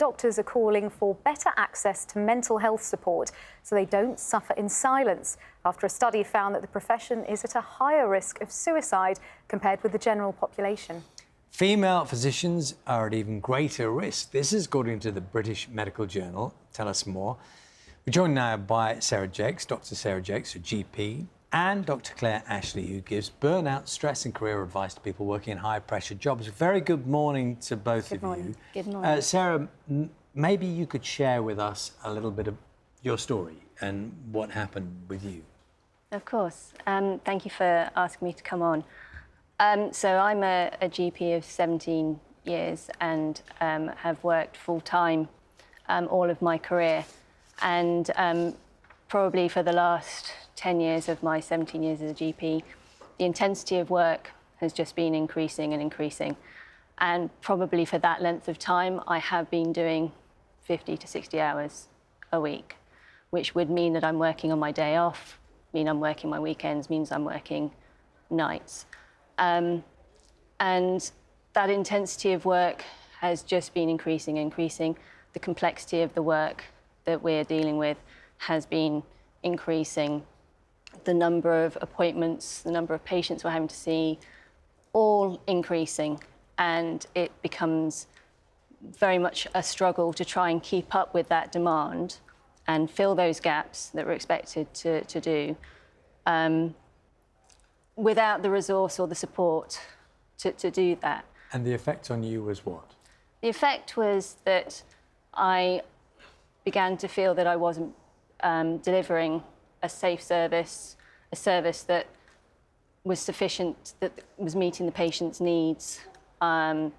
doctors are calling for better access to mental health support so they don't suffer in silence, after a study found that the profession is at a higher risk of suicide compared with the general population. Female physicians are at even greater risk. This is according to the British Medical Journal. Tell us more. We're joined now by Sarah Jacques, Dr. Sarah Jacques, a GP, and Dr. Claire Ashley, who gives burnout, stress and career advice to people working in high-pressure jobs. Very good morning to both of you. Good morning. Sarah, maybe you could share with us a little bit of your story and what happened with you. Of course. Thank you for asking me to come on. So I'm a GP of 17 years and have worked full-time all of my career. And probably for the last 10 years of my 17 years as a GP, the intensity of work has just been increasing and increasing. And probably for that length of time, I have been doing 50 to 60 hours a week, which would mean that I'm working on my day off, mean I'm working my weekends, means I'm working nights. And that intensity of work has just been increasing. The complexity of the work that we're dealing with has been increasing. The number of appointments, the number of patients we're having to see, all increasing. And it becomes very much a struggle to try and keep up with that demand and fill those gaps that we're expected to do. Without the resource or the support to do that. And the effect on you was what? The effect was that I began to feel that I wasn't delivering a safe service, a service that was sufficient, that was meeting the patient's needs. I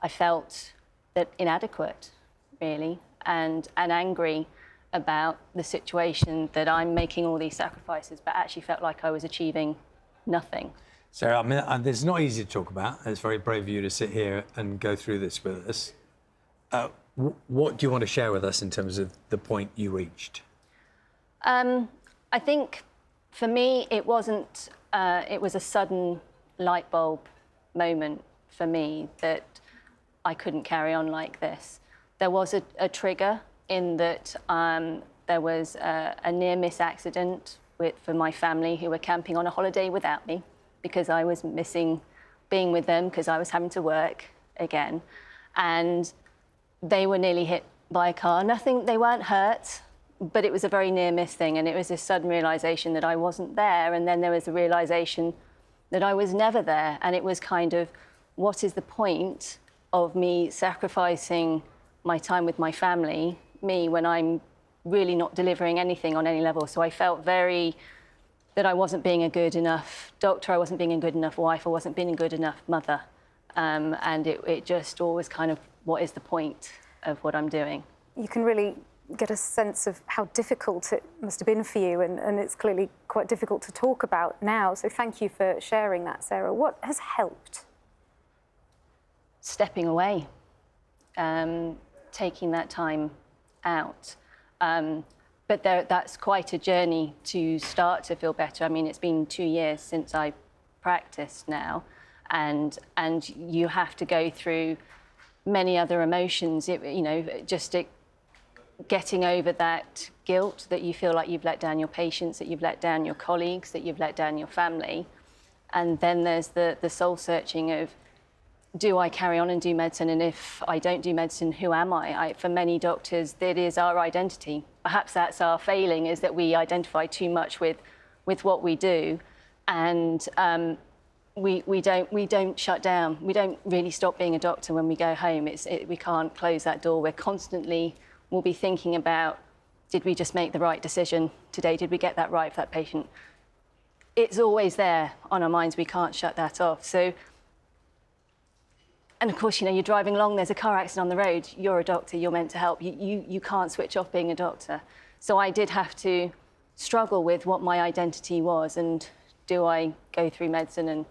felt that inadequate, really, and angry about the situation that I'm making all these sacrifices, but actually felt like I was achieving nothing. Sarah, I mean, it's not easy to talk about. It's very brave of you to sit here and go through this with us. What do you want to share with us in terms of the point you reached? I think for me, it wasn't, it was a sudden light bulb moment for me that I couldn't carry on like this. There was a trigger in that there was a near-miss accident for my family who were camping on a holiday without me because I was missing being with them because I was having to work again. And they were nearly hit by a car. They weren't hurt, but it was a very near-miss thing. And it was this sudden realisation that I wasn't there. And then there was the realisation that I was never there. And it was kind of, what is the point of me sacrificing my time with my family, me, when I'm really not delivering anything on any level? So I felt that I wasn't being a good enough doctor, I wasn't being a good enough wife, I wasn't being a good enough mother. And it just always kind of, what is the point of what I'm doing? You can really get a sense of how difficult it must have been for you, and it's clearly quite difficult to talk about now. So thank you for sharing that, Sarah. What has helped? Stepping away, taking that time out. But that's quite a journey to start to feel better. I mean, it's been 2 years since I practiced now, and you have to go through many other emotions. Getting over that guilt that you feel like you've let down your patients, that you've let down your colleagues, that you've let down your family, and then there's the soul searching of, do I carry on and do medicine? And if I don't do medicine, who am I? For many doctors, that is our identity. Perhaps that's our failing, is that we identify too much with what we do, and we don't shut down. We don't really stop being a doctor when we go home. We can't close that door. We're constantly, we'll be thinking about, did we just make the right decision today? Did we get that right for that patient? It's always there on our minds. We can't shut that off. So. And of course, you're driving along, there's a car accident on the road, you're a doctor, you're meant to help. You can't switch off being a doctor. So I did have to struggle with what my identity was, and do I go through medicine and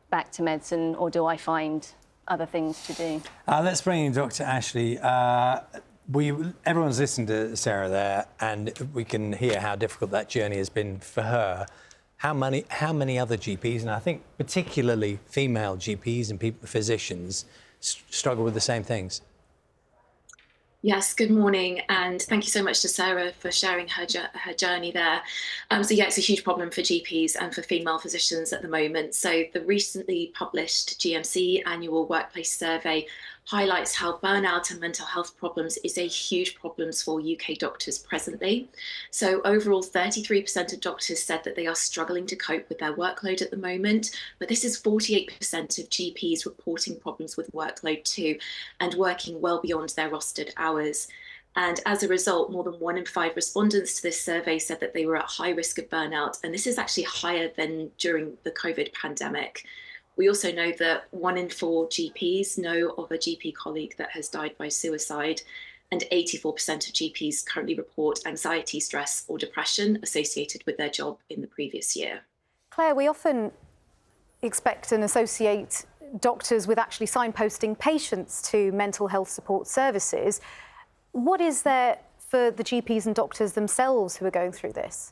back to medicine, or do I find other things to do? Let's bring in Dr. Ashley. Everyone's listened to Sarah there, and we can hear how difficult that journey has been for her. How many other GPs, and I think particularly female GPs and physicians, struggle with the same things? Yes, good morning, and thank you so much to Sarah for sharing her journey there. So yeah, it's a huge problem for GPs and for female physicians at the moment. So the recently published GMC annual workplace survey highlights how burnout and mental health problems is a huge problem for UK doctors presently. So overall, 33% of doctors said that they are struggling to cope with their workload at the moment, but this is 48% of GPs reporting problems with workload too, and working well beyond their rostered hours. And as a result, more than 1 in 5 respondents to this survey said that they were at high risk of burnout. And this is actually higher than during the COVID pandemic. We also know that 1 in 4 GPs know of a GP colleague that has died by suicide. And 84% of GPs currently report anxiety, stress, or depression associated with their job in the previous year. Claire, we often expect and associate doctors with actually signposting patients to mental health support services. What is there for the GPs and doctors themselves who are going through this?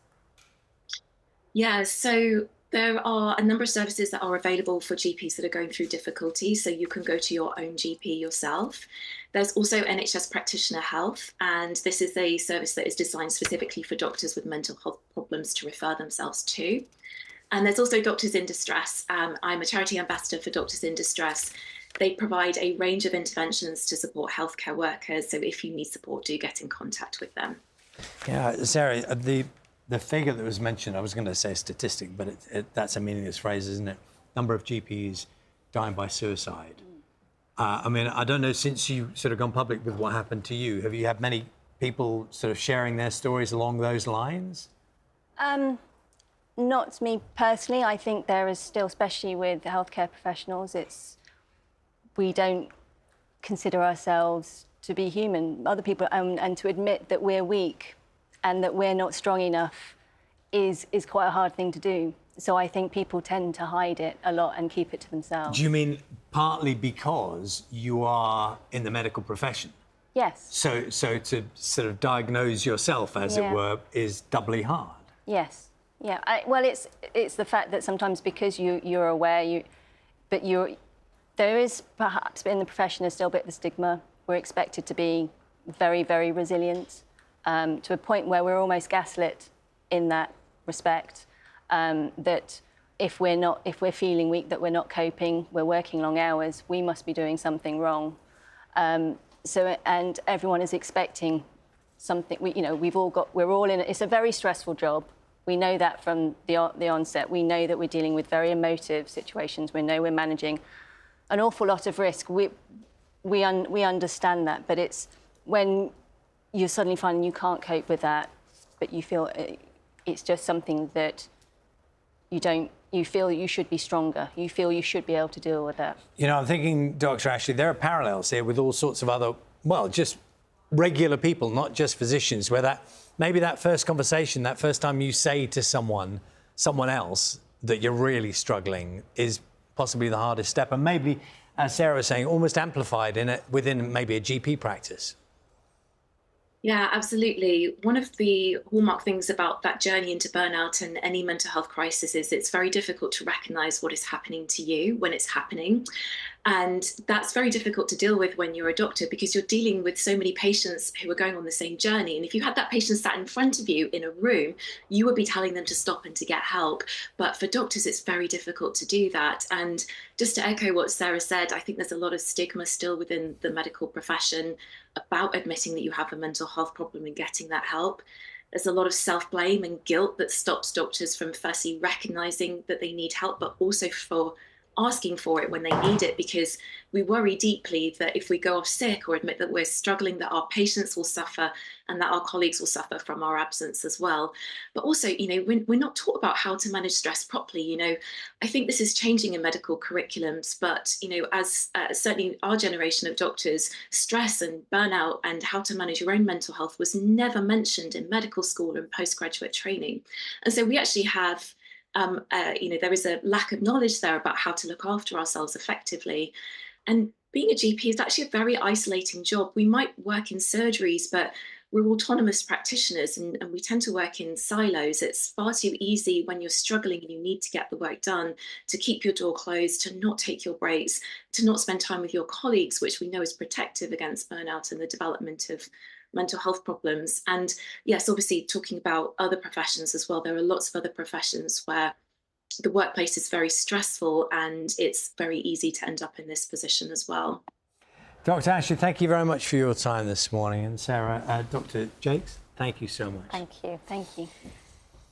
Yeah, so there are a number of services that are available for GPs that are going through difficulty, so you can go to your own GP yourself. There's also NHS Practitioner Health, and this is a service that is designed specifically for doctors with mental health problems to refer themselves to. And there's also Doctors in Distress. I'm a charity ambassador for Doctors in Distress. They provide a range of interventions to support healthcare workers, so if you need support, do get in contact with them. Yeah, Sarah, the figure that was mentioned, I was going to say statistic, but that's a meaningless phrase, isn't it? Number of GPs dying by suicide. I mean, I don't know, since you sort of gone public with what happened to you, have you had many people sort of sharing their stories along those lines? Not me personally. I think there is still, especially with healthcare professionals, we don't consider ourselves to be human. Other people, and to admit that we're weak and that we're not strong enough is quite a hard thing to do. So I think people tend to hide it a lot and keep it to themselves. Do you mean partly because you are in the medical profession? Yes. So to sort of diagnose yourself, as it were, is doubly hard? Yes. Yeah. Well, it's the fact that sometimes because you're aware, there is perhaps in the profession there's still a bit of a stigma. We're expected to be very, very resilient, to a point where we're almost gaslit in that respect. That if we're feeling weak, that we're not coping, we're working long hours, we must be doing something wrong. And everyone is expecting something. We're all in. It's a very stressful job. We know that from the onset. We know that we're dealing with very emotive situations. We know we're managing an awful lot of risk. We understand that, but it's when you're suddenly finding you can't cope with that, but you feel it's just something that you feel you should be stronger. You feel you should be able to deal with that. You know, I'm thinking, Dr. Ashley, there are parallels here with all sorts of other, well, just regular people, not just physicians, where maybe that first conversation, that first time you say to someone else that you're really struggling is possibly the hardest step. And maybe, as Sarah was saying, almost amplified within maybe a GP practice. Yeah, absolutely. One of the hallmark things about that journey into burnout and any mental health crisis is it's very difficult to recognise what is happening to you when it's happening. And that's very difficult to deal with when you're a doctor, because you're dealing with so many patients who are going on the same journey. And if you had that patient sat in front of you in a room, you would be telling them to stop and to get help. But for doctors, it's very difficult to do that. And just to echo what Sarah said, I think there's a lot of stigma still within the medical profession about admitting that you have a mental health problem and getting that help. There's a lot of self-blame and guilt that stops doctors from firstly recognising that they need help, but also for asking for it when they need it, because we worry deeply that if we go off sick or admit that we're struggling, that our patients will suffer and that our colleagues will suffer from our absence as well. But also, we're not taught about how to manage stress properly. I think this is changing in medical curriculums, but, as certainly our generation of doctors, stress and burnout and how to manage your own mental health was never mentioned in medical school and postgraduate training. And so we actually have there is a lack of knowledge there about how to look after ourselves effectively. And being a GP is actually a very isolating job. We might work in surgeries, but we're autonomous practitioners and we tend to work in silos. It's far too easy when you're struggling and you need to get the work done to keep your door closed, to not take your breaks, to not spend time with your colleagues, which we know is protective against burnout and the development of mental health problems. And yes, obviously talking about other professions as well, there are lots of other professions where the workplace is very stressful and it's very easy to end up in this position as well. Dr. Ashley, thank you very much for your time this morning. And Sarah, Dr. Jacques, thank you so much. Thank you. Thank you.